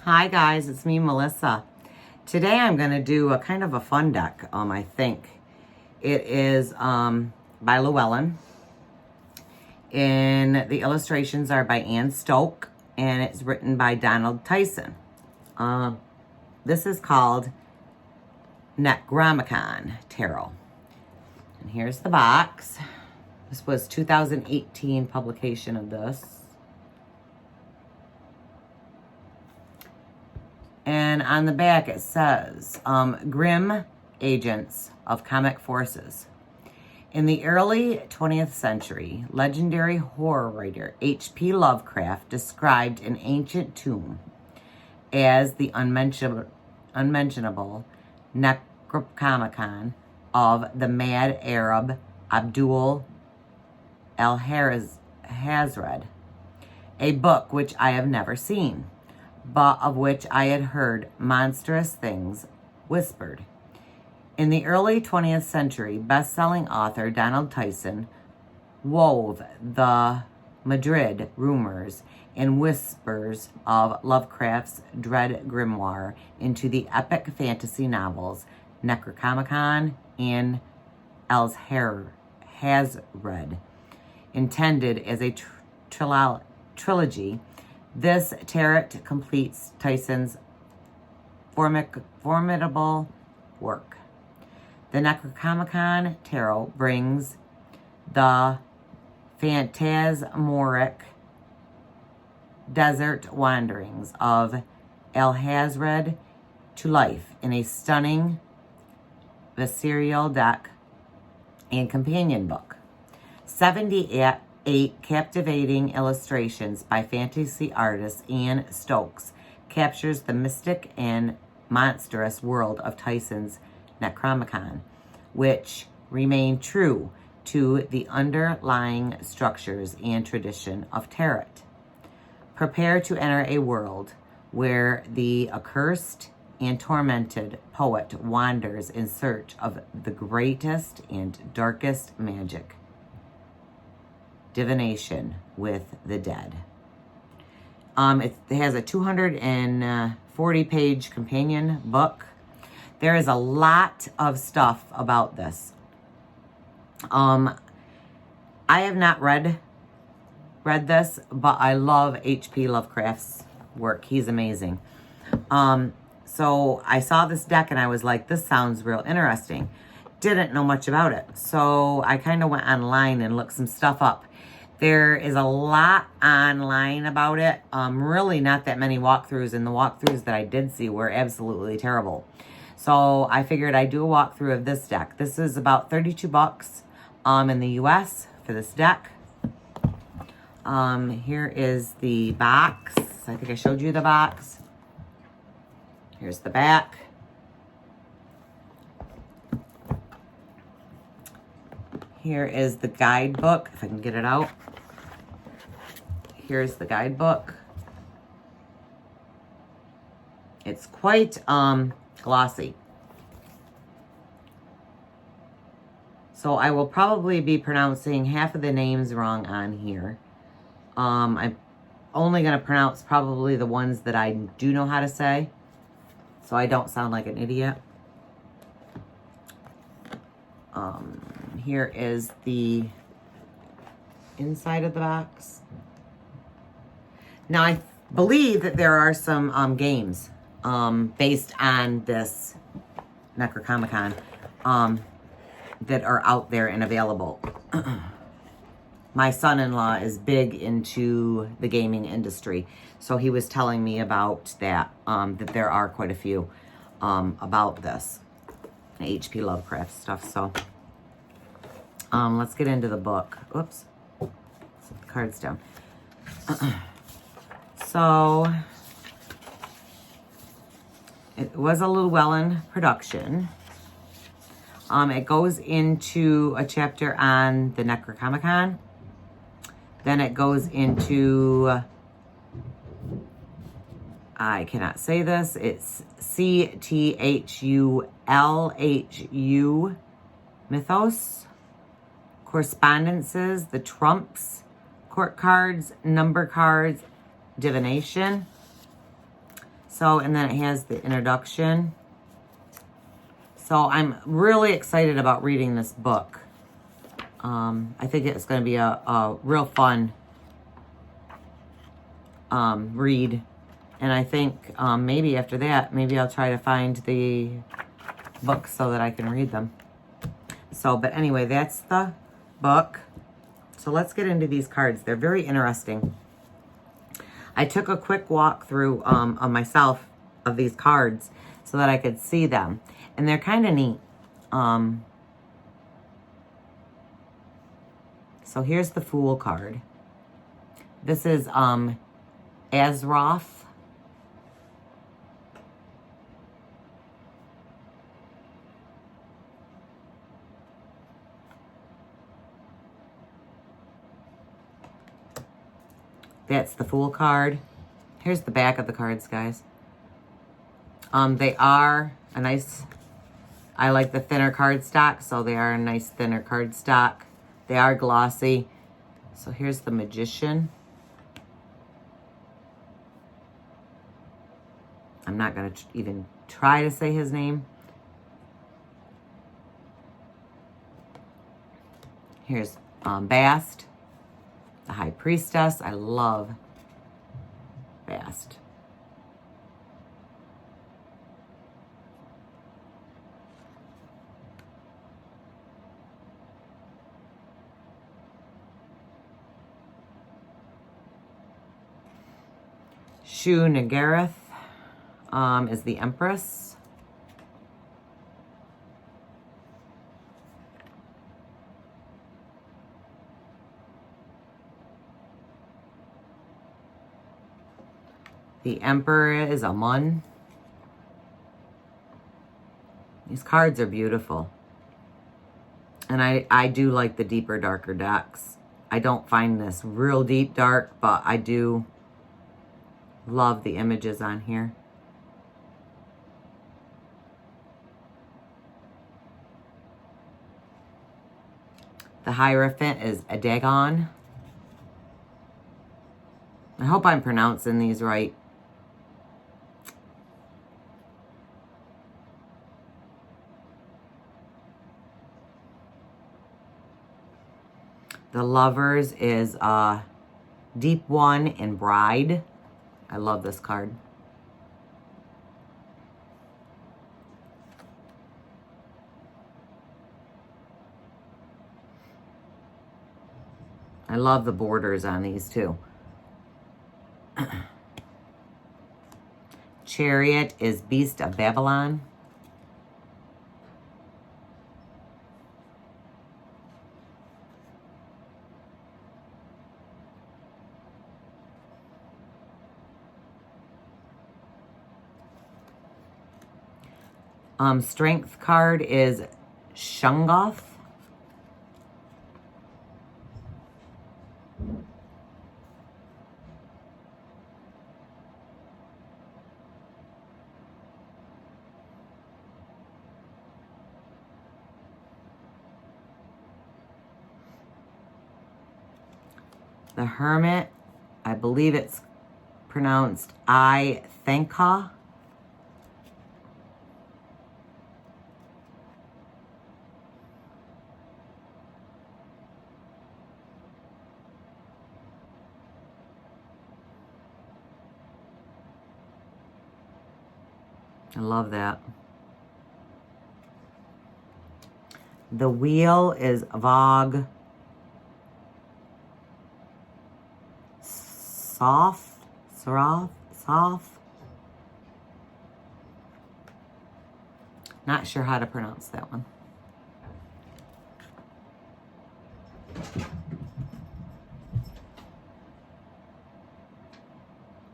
Hi guys, it's me, Melissa. Today I'm going to do a kind of a fun deck, I think. It is by Llewellyn. And the illustrations are by Stokes, and it's written by Tyson. This is called Necronomicon Tarot. And here's the box. This was 2018 publication of this. And on the back it says, Grim Agents of Comic Forces. In the early 20th century, legendary horror writer H.P. Lovecraft described an ancient tomb as the unmentionable Necronomicon of the mad Arab Abdul al-Hazred, a book which I have never seen, but of which I had heard monstrous things whispered. In the early 20th century, best-selling author Tyson wove the Madrid rumors and whispers of Lovecraft's dread grimoire into the epic fantasy novels Necronomicon and El-Hazred. Intended as a trilogy, this tarot completes Tyson's formidable work. The Necronomicon tarot brings the phantasmagoric desert wanderings of El-Hazred to life in a stunning visceral deck and companion book. 78 captivating illustrations by fantasy artist Stokes captures the mystic and monstrous world of Tyson's Necronomicon, which remain true to the underlying structures and tradition of tarot. Prepare to enter a world where the accursed and tormented poet wanders in search of the greatest and darkest magic, divination with the dead. It has a 240-page companion book. There is a lot of stuff about this. I have not read this, but I love H.P. Lovecraft's work. He's amazing. So I saw this deck and I was like, this sounds real interesting. Didn't know much about it. So I kind of went online and looked some stuff up. There is a lot online about it. Really not that many walkthroughs, and the walkthroughs that I did see were absolutely terrible. So I figured I'd do a walkthrough of this deck. This is about $32 in the US for this deck. Here is the box. I think I showed you the box. Here's the back. Here is the guidebook, if I can get it out. Here's the guidebook. It's quite glossy. So I will probably be pronouncing half of the names wrong on here. I'm only going to pronounce probably the ones that I do know how to say, so I don't sound like an idiot. Here is the inside of the box. Now, I believe that there are some games based on this Necronomicon that are out there and available. My son-in-law is big into the gaming industry, so he was telling me about that, that there are quite a few about this H.P. Lovecraft stuff. So let's get into the book. Oops, set the cards down. So it was a Llewellyn production. It goes into a chapter on the Necronomicon. Then it goes into, I cannot say this, it's CTHULHU mythos, correspondences, the trumps, court cards, number cards, divination, So, and then it has the introduction. So I'm really excited about reading this book. I think it's going to be a real fun read. And I think maybe after that, maybe I'll try to find the books so that I can read them. So, but anyway, that's the book. So let's get into these cards. They're very interesting. I took a quick walk through of myself of these cards so that I could see them. And they're kind of neat. So here's the Fool card. This is Azeroth. That's the Fool card. Here's the back of the cards, guys. They are a nice, I like the thinner cardstock, so they are a nice thinner cardstock. They are glossy. So here's the Magician. I'm not going to even try to say his name. Here's Bast, the High Priestess. I love Bast. Shu Nagareth is the Empress. The Emperor is Amun. These cards are beautiful. And I do like the deeper, darker decks. I don't find this real deep dark, but I do love the images on here. The Hierophant is a Dagon. I hope I'm pronouncing these right. The Lovers is Deep One and Bride. I love this card. I love the borders on these too. Chariot is Beast of Babylon. Strength card is Shungoth. The Hermit, I believe it's pronounced I Thanka. I love that. The Wheel is Vogue. Soft. Not sure how to pronounce that one.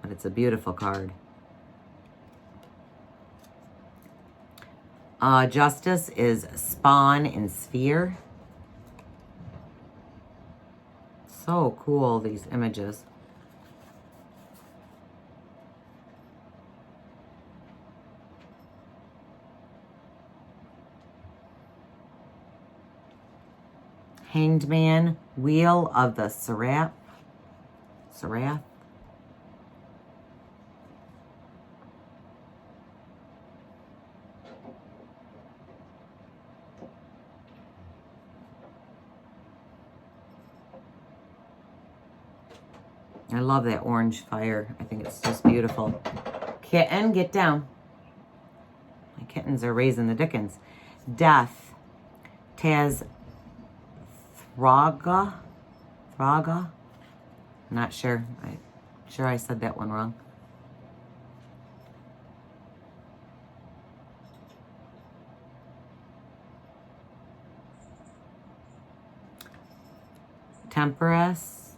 But it's a beautiful card. Justice is Spawn and Sphere. So cool, these images. Hanged Man, Wheel of the Serath. I love that orange fire. I think it's just beautiful. Kitten, get down. My kittens are raising the dickens. Death. Taz Thraga. Not sure. I'm sure I said that one wrong. Temperance.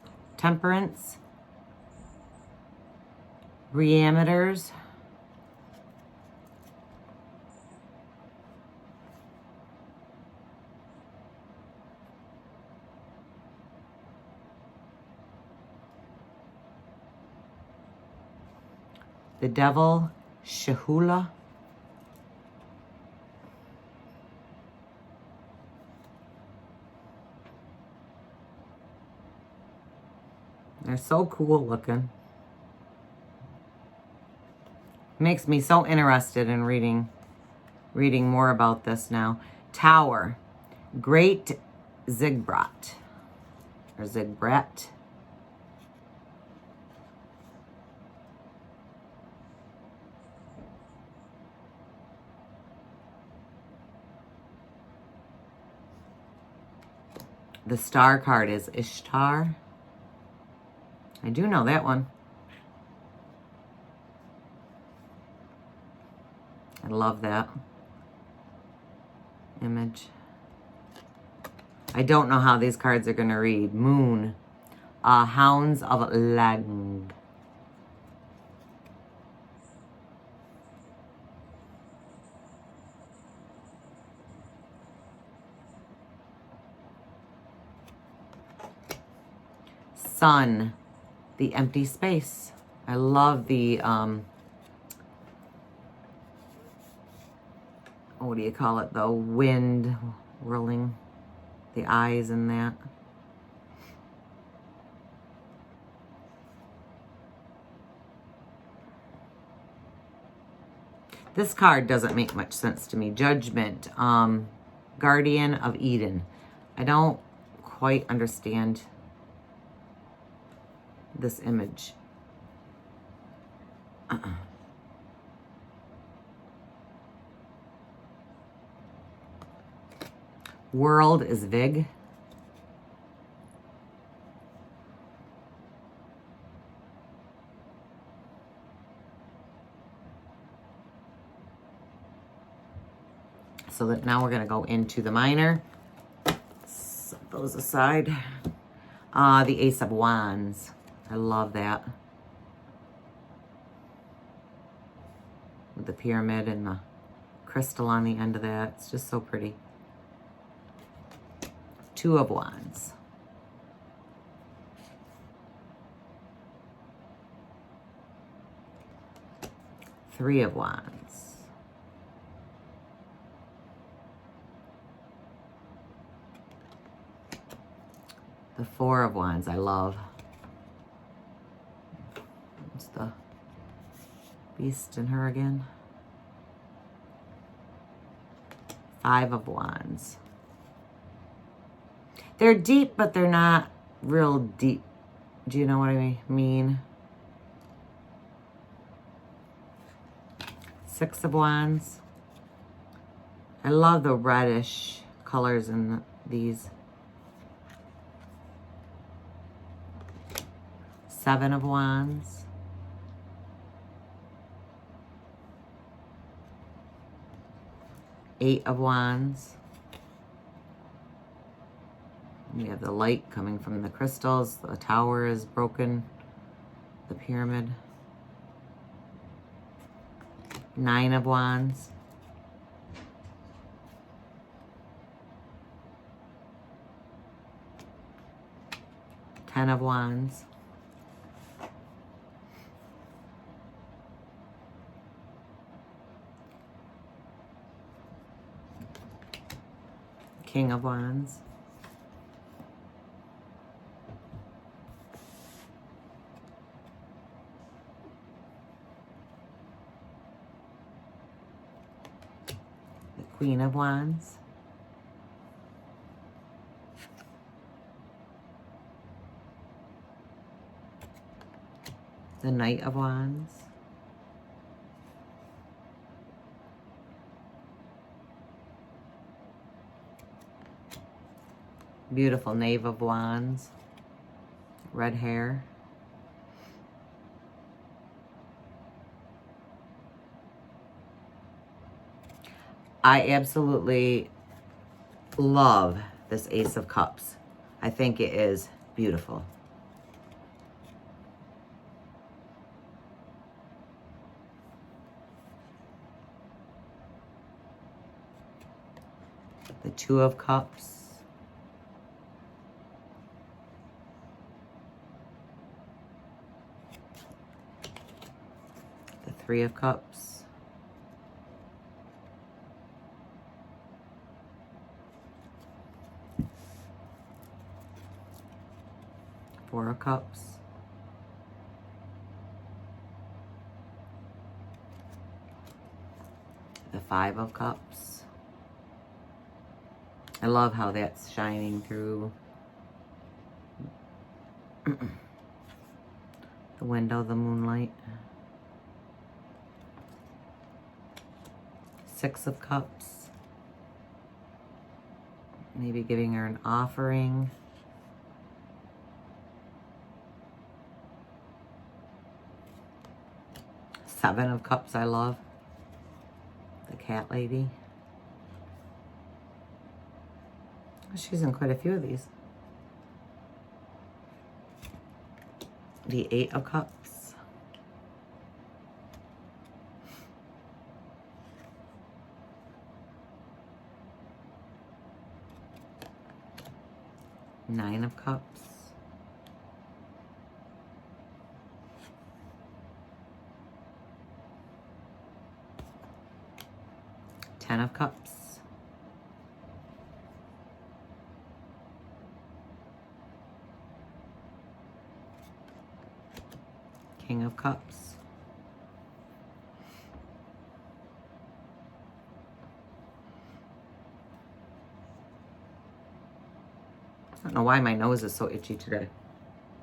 Reameters. The Devil, Shahula. They're so cool looking. Makes me so interested in reading more about this now. Tower, Great Zigbrat, or Zigbrat. The star card is Ishtar. I do know that one. I love that image. I don't know how these cards are going to read. Moon. Hounds of Lang. Sun. The empty space. I love the, what do you call it? The wind whirling the eyes in that. This card doesn't make much sense to me. Judgment. Guardian of Eden. I don't quite understand this image. World is Vig. So that now we're going to go into the minor. Set those aside. The Ace of Wands. I love that. With the pyramid and the crystal on the end of that. It's just so pretty. Two of Wands. Three of Wands. The Four of Wands, I love. It's the beast in her again. Five of Wands. They're deep, but they're not real deep. Do you know what I mean? Six of Wands. I love the reddish colors in these. Seven of Wands. Eight of Wands. We have the light coming from the crystals. The tower is broken. The pyramid. Nine of Wands. Ten of Wands. King of Wands. Queen of Wands. The Knight of Wands. Beautiful Knave of Wands. Red hair. I absolutely love this Ace of Cups. I think it is beautiful. The Two of Cups. The Three of Cups. Four of Cups. The Five of Cups. I love how that's shining through the window, the moonlight. Six of Cups. Maybe giving her an offering. Seven of Cups, I love. The cat lady. She's in quite a few of these. The Eight of Cups. Nine of Cups. Ten of Cups. King of Cups. I don't know why my nose is so itchy today.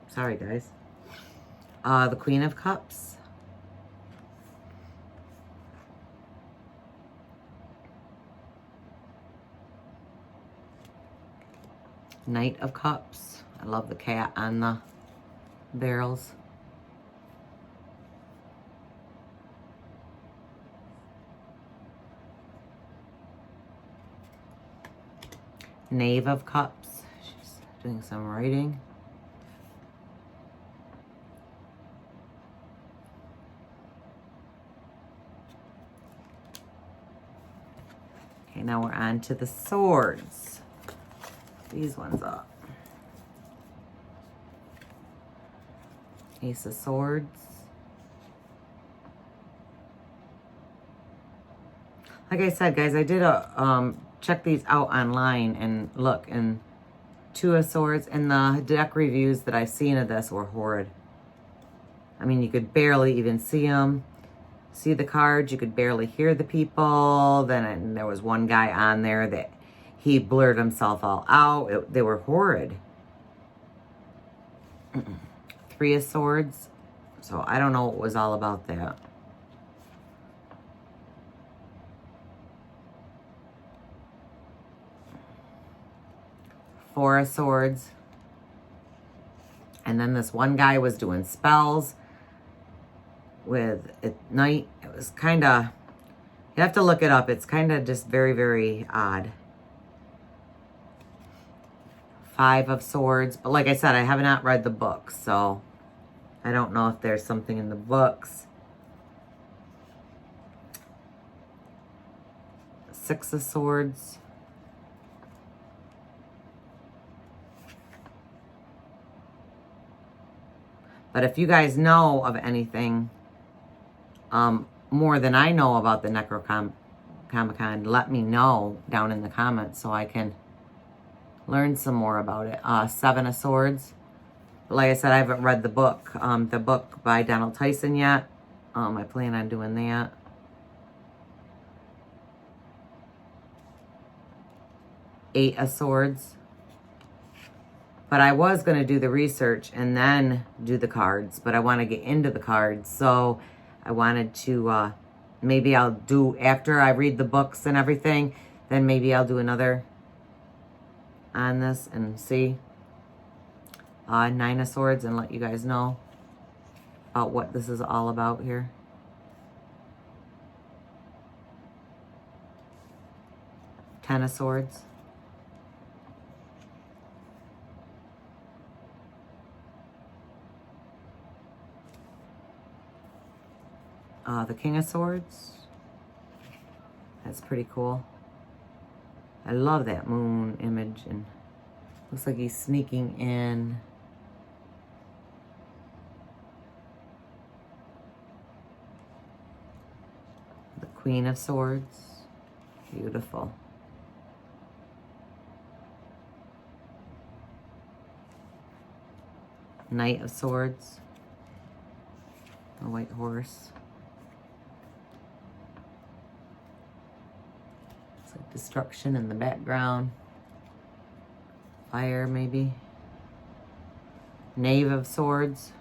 Sorry, guys. The Queen of Cups. Knight of Cups. I love the cat on the barrels. Knave of Cups. She's doing some writing. Okay, now we're on to the swords. These ones up. Ace of Swords. Like I said, guys, I did a check these out online and look, and Two of Swords, and the deck reviews that I've seen of this were horrid. I mean, you could barely even see them. See the cards, you could barely hear the people. Then there was one guy on there that he blurred himself all out. They were horrid. Three of Swords. So I don't know what was all about that. Four of Swords. And then this one guy was doing spells with at night. It was kind of, you have to look it up. It's kind of just very, very odd. Five of Swords. But like I said, I have not read the book, so I don't know if there's something in the books. Six of Swords. But if you guys know of anything more than I know about the Necronomicon, let me know down in the comments so I can learn some more about it. Seven of Swords. Like I said, I haven't read the book by Tyson yet. I plan on doing that. 8 of Swords. But I was going to do the research and then do the cards. But I want to get into the cards. So I wanted to, maybe I'll do, after I read the books and everything, then maybe I'll do another on this and see. 9 of Swords, and let you guys know about what this is all about here. Ten of Swords. The King of Swords. That's pretty cool. I love that moon image, and looks like he's sneaking in. The Queen of Swords. Beautiful. Knight of Swords. A white horse. It's like destruction in the background. Fire, maybe. Knave of Swords.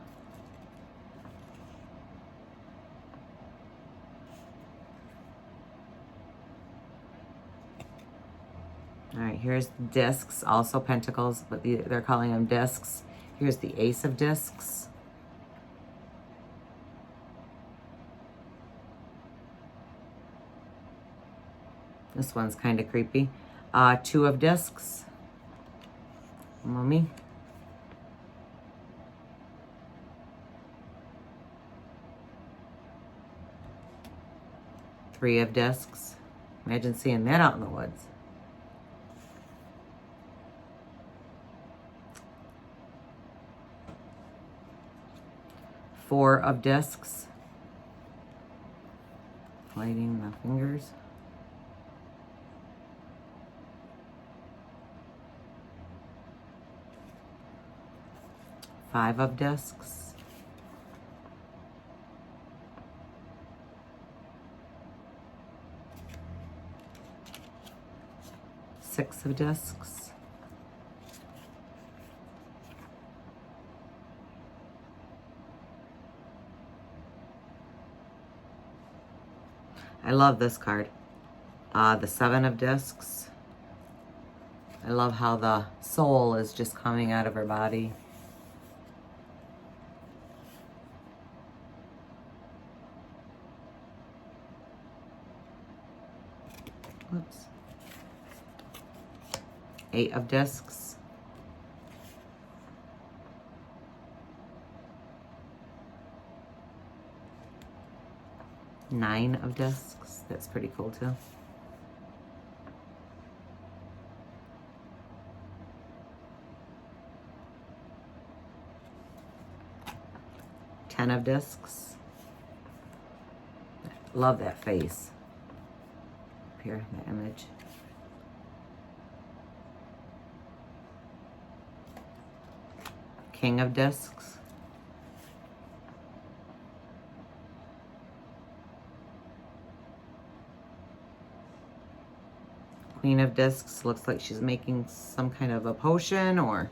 All right, here's discs, also pentacles, but they're calling them discs. Here's the Ace of Discs. This one's kind of creepy. 2 of Discs. Mummy. Three of Discs. Imagine seeing that out in the woods. Four of Discs. Lighting the fingers. Five of Discs. Six of Discs. I love this card. The Seven of Discs. I love how the soul is just coming out of her body. Whoops. Eight of Discs. Nine of Discs. That's pretty cool too. Ten of Discs. Love that face. Up here, the image. King of Discs. Queen of Discs. Looks like she's making some kind of a potion or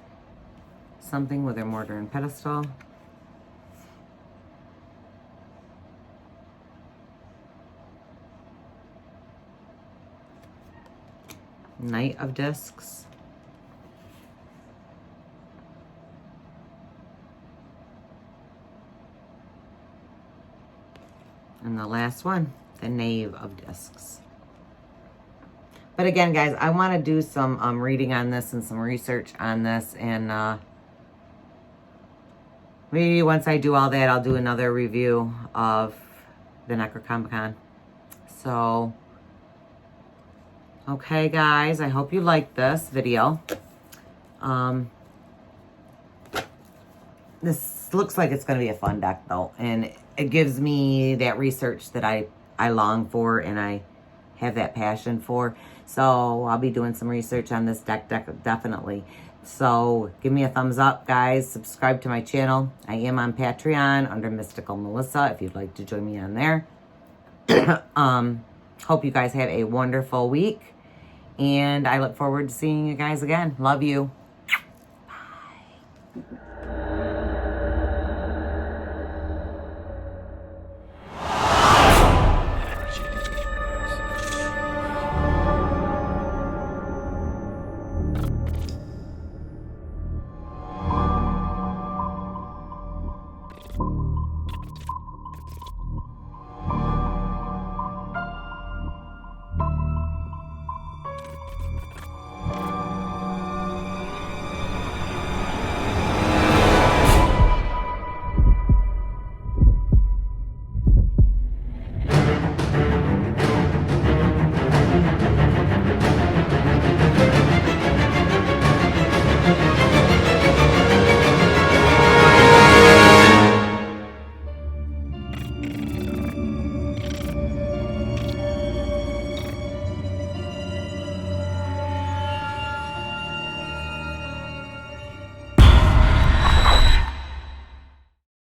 something with her mortar and pestle. Knight of Discs. And the last one, the Knave of Discs. But again, guys, I want to do some reading on this and some research on this. And maybe once I do all that, I'll do another review of the Necronomicon. So, okay, guys, I hope you liked this video. This looks like it's going to be a fun deck, though. And it gives me that research that I long for and I have that passion for. So I'll be doing some research on this deck definitely. So give me a thumbs up, guys. Subscribe to my channel. I am on Patreon under Mystical Melissa if you'd like to join me on there. Hope you guys have a wonderful week. And I look forward to seeing you guys again. Love you.